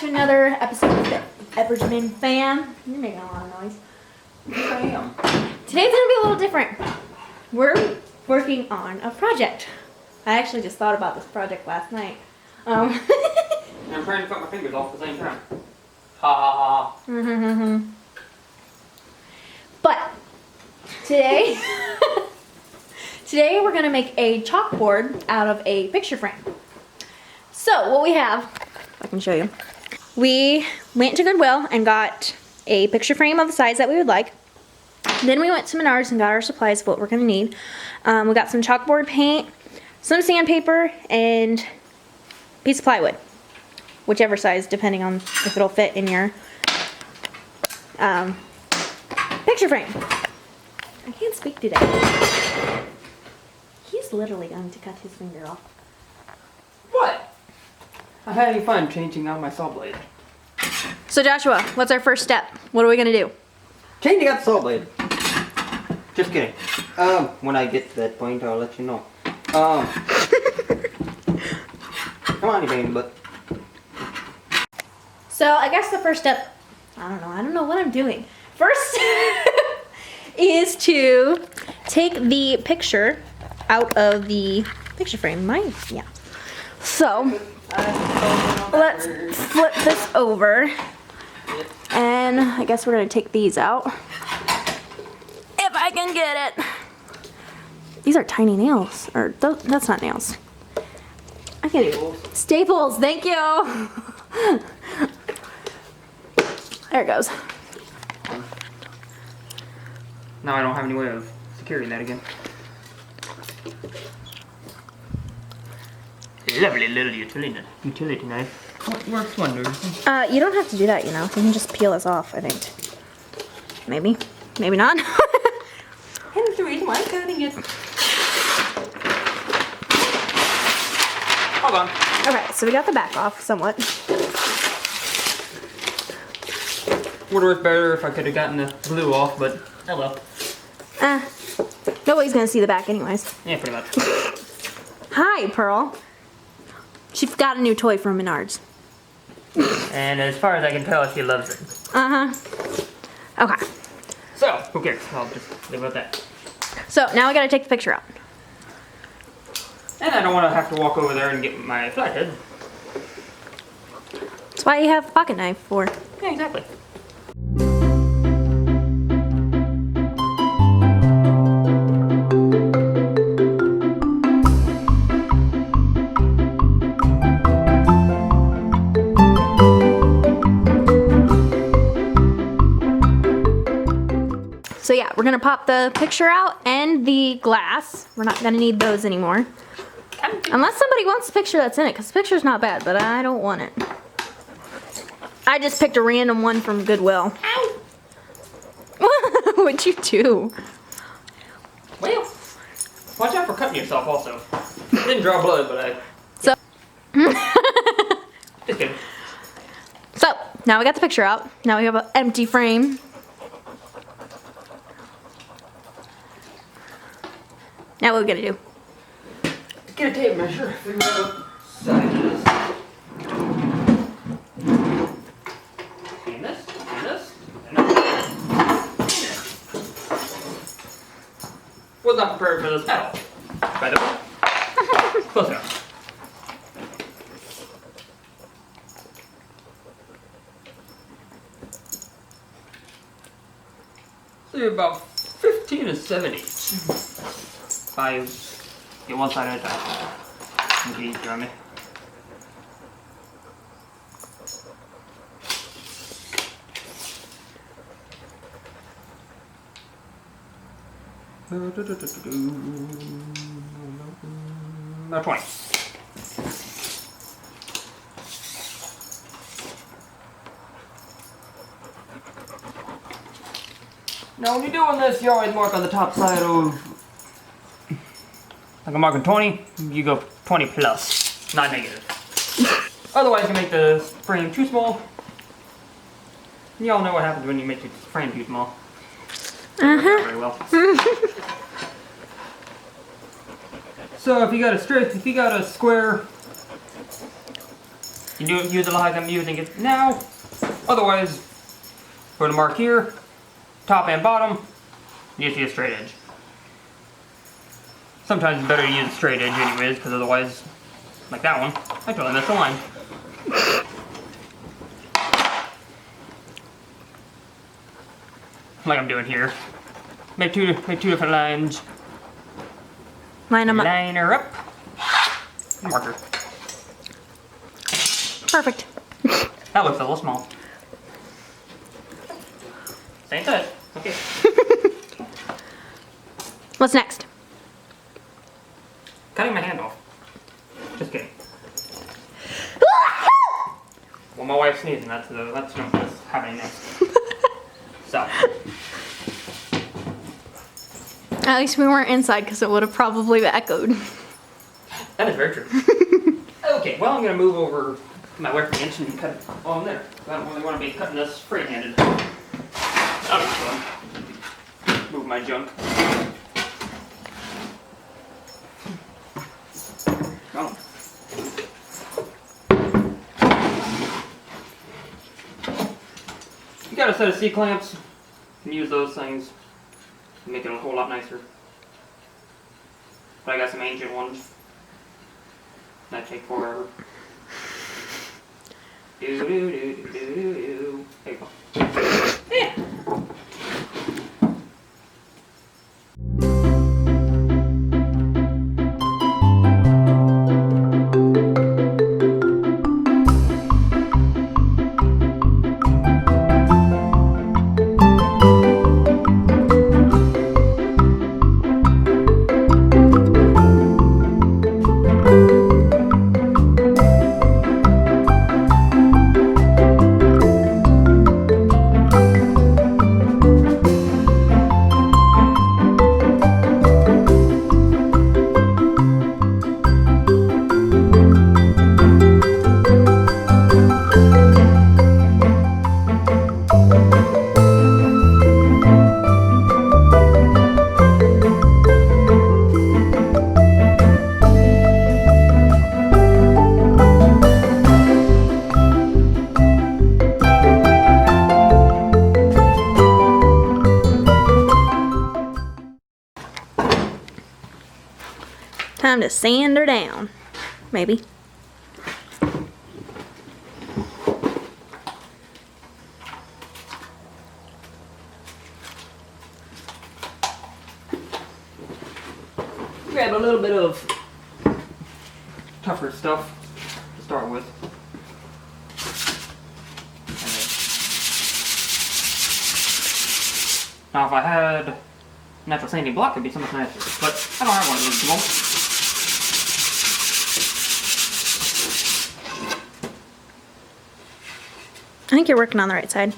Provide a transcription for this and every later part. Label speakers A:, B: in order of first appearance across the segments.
A: to another episode of the Evergerman Fam. You're making a lot of noise.
B: Yes, I am.
A: Today's gonna be a little different. We're working on a project. I actually just thought about this project last night.
B: I'm trying to cut my fingers off at the same time. Ha ha ha.
A: But today, today we're gonna make a chalkboard out of a picture frame. So what we have, if I can show you, we went to Goodwill and got a picture frame of the size that we would like. Then we went to Menards and got our supplies of what we're gonna need. We got some chalkboard paint, some sandpaper, and a piece of plywood, whichever size, depending on if it'll fit in your picture frame. I can't speak today. He's literally going to cut his finger off.
B: What? I'm having fun changing out my saw blade.
A: So Joshua, what's our first step? What are we gonna do?
B: Changing out the saw blade. Just kidding. When I get to that point, I'll let you know. Come on, you pain butt.
A: So I guess the first step, I don't know what I'm doing. First is to take the picture out of the picture frame. Yeah. So let's flip this over, and I guess we're gonna take these out. If I can get it. These are tiny nails, or that's not nails. I can't even. Staples, thank you. There it goes.
B: Now I don't have any way of securing that again. Lovely little utility knife. What works wonders.
A: You don't have to do that, you know. You can just peel this off, I think. Maybe. Maybe not.
B: Hence the reason why I'm cutting it. Hold on.
A: Okay, so we got the back off somewhat.
B: Would have worked better if I could have gotten the glue off, but oh well.
A: Nobody's gonna see the back anyways.
B: Yeah, pretty much.
A: Hi, Pearl. She got a new toy from Menards.
B: And as far as I can tell, she loves it.
A: Okay.
B: So, who cares? I'll just leave it at that.
A: So, now we gotta take the picture out.
B: And I don't want to have to walk over there and get my flathead.
A: That's why you have a pocket knife for.
B: Yeah, exactly.
A: So yeah, we're gonna pop the picture out and the glass. We're not gonna need those anymore. Unless somebody wants the picture that's in it, because the picture's not bad, but I don't want it. I just picked a random one from Goodwill. Ow! What'd you do?
B: Well, watch out for cutting yourself also. I didn't draw blood, but I...
A: So...
B: Just kidding.
A: So, now we got the picture out. Now we have an empty frame. Now what we gotta do?
B: Get a tape measure, figure out sizes. And this, and this, and this. Was not prepared for this at all, by the way. Close enough. So you're about 15 to 70. Get one side at a time. Make it easier on me. About 20. Now when you're doing this, you always mark on the top side of, like I'm marking 20, you go 20 plus, not negative. Otherwise you make the frame too small. You all know what happens when you make the frame too small. Very well. So if you got a square, You can use it like I'm using it now. Otherwise, put a mark here, top and bottom, you see a straight edge. Sometimes it's better to use a straight edge anyways, because otherwise, like that one, I totally missed the line. Like I'm doing here. Make two different lines.
A: Line them up.
B: Line her up. Marker.
A: Perfect.
B: That looks a little small. Same size. Okay.
A: What's next?
B: Cutting my hand off. Just kidding. Well, my wife's sneezing. That's what's happening next. So.
A: At least we weren't inside because it would have probably echoed.
B: That is very true. Okay, well, I'm going to move over my working inch and cut it on there. I don't really want to be cutting this free-handed. That'll be fun. Move my junk. Come on. You got a set of C-clamps. You can use those things. Make it a whole lot nicer. But I got some ancient ones. That take forever. Do do do do do do. There you go. Yeah.
A: Time to sand her down. Maybe.
B: Grab a little bit of tougher stuff to start with. Now if I had natural sanding block, it'd be so much nicer, but I don't have one of those at the moment.
A: I think you're working on the right side.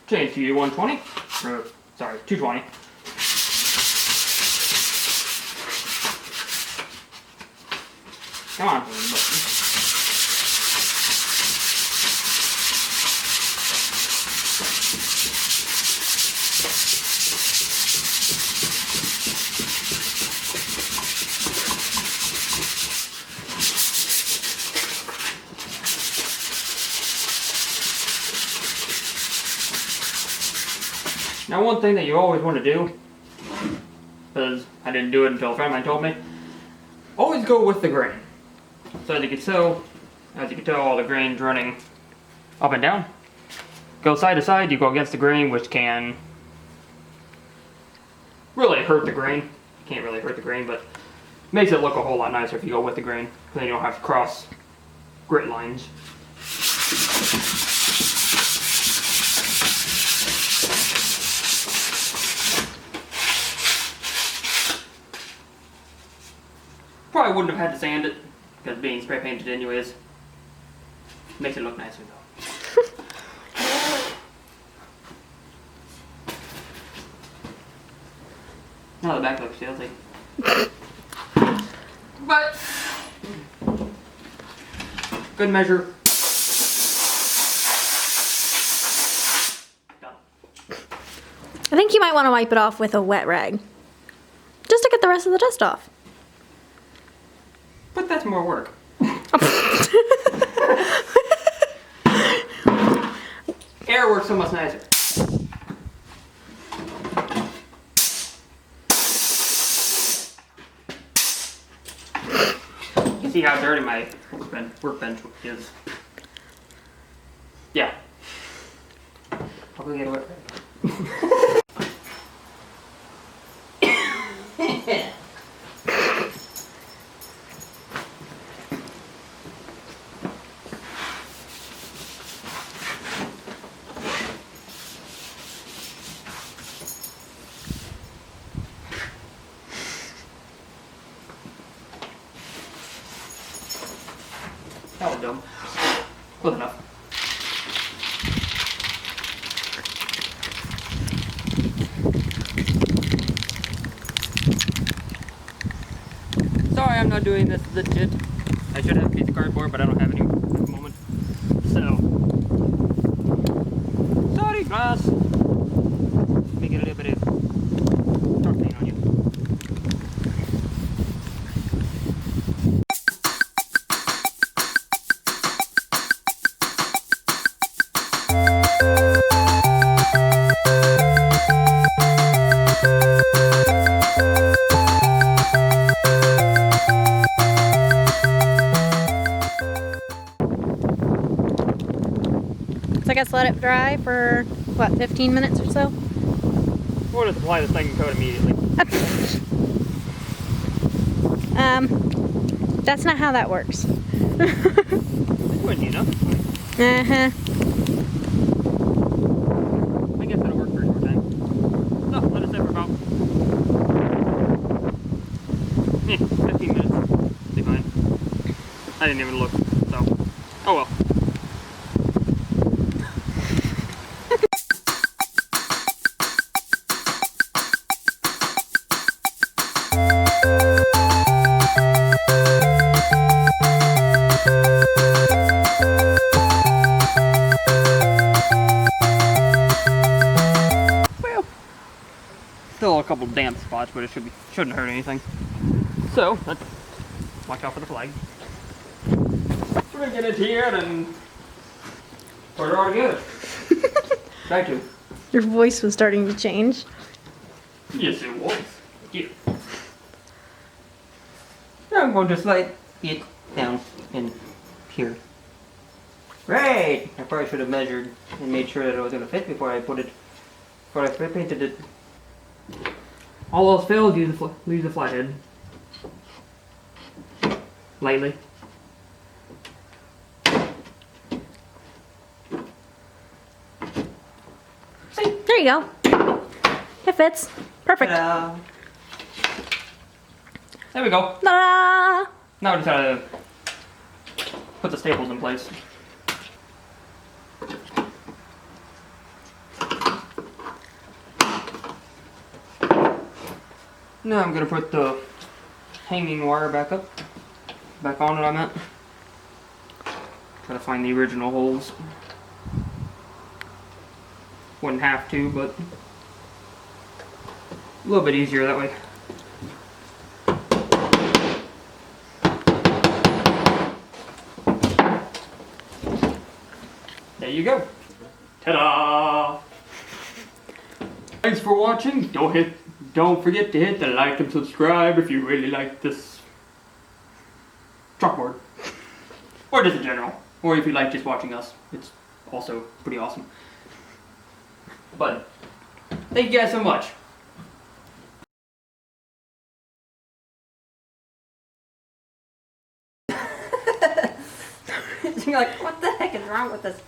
B: Change to 120, or sorry, 220. Come on, button. Now one thing that you always want to do, because I didn't do it until a friend of mine told me, always go with the grain. So as you can tell, all the grain's running up and down. Go side to side, you go against the grain, which can really hurt the grain. Can't really hurt the grain, but makes it look a whole lot nicer if you go with the grain. Then you don't have to cross grit lines. Probably wouldn't have had to sand it, because being spray painted anyways. Makes it look nicer though. Now the back looks filthy. But good measure. Done.
A: I think you might want to wipe it off with a wet rag. Just to get the rest of the dust off.
B: But that's more work. Air works so much nicer. You can see how dirty my workbench is. Yeah. I'll go get a wet rag. That was dumb. Close enough. Sorry, I'm not doing this legit. I should have a piece of cardboard, but I don't have any at the moment. So, sorry, glass. Make it a little bit of dark paint on you.
A: So I guess let it dry for, what, 15 minutes or so?
B: We're going to apply this thing and coat immediately.
A: That's not how that works.
B: It wouldn't, you know?
A: Uh-huh.
B: I guess that'll work for a short time. So, let it sit for about 15 minutes. Be fine. I didn't even look, so, oh well. Still a couple damp spots, but it shouldn't hurt anything. So let's watch out for the flag. We're gonna get it here and put it all together. Try to.
A: Your voice was starting to change.
B: Yes, it was. Yeah. Now I'm going to slide it down in here. Right. I probably should have measured and made sure that it was gonna fit before I spray painted it. All else failed, use the flathead. Lightly.
A: See? There you go. It fits. Perfect.
B: Ta-da. There we go.
A: Ta-da!
B: Now we just gotta put the staples in place. Now I'm gonna put the hanging wire back on it, I meant. Gotta find the original holes. Wouldn't have to, but a little bit easier that way. There you go. Ta-da! Thanks for watching. Don't forget to hit the like and subscribe if you really like this chalkboard. Or just in general. Or if you like just watching us. It's also pretty awesome. But thank you guys so much.
C: You're like, what the heck is wrong with this?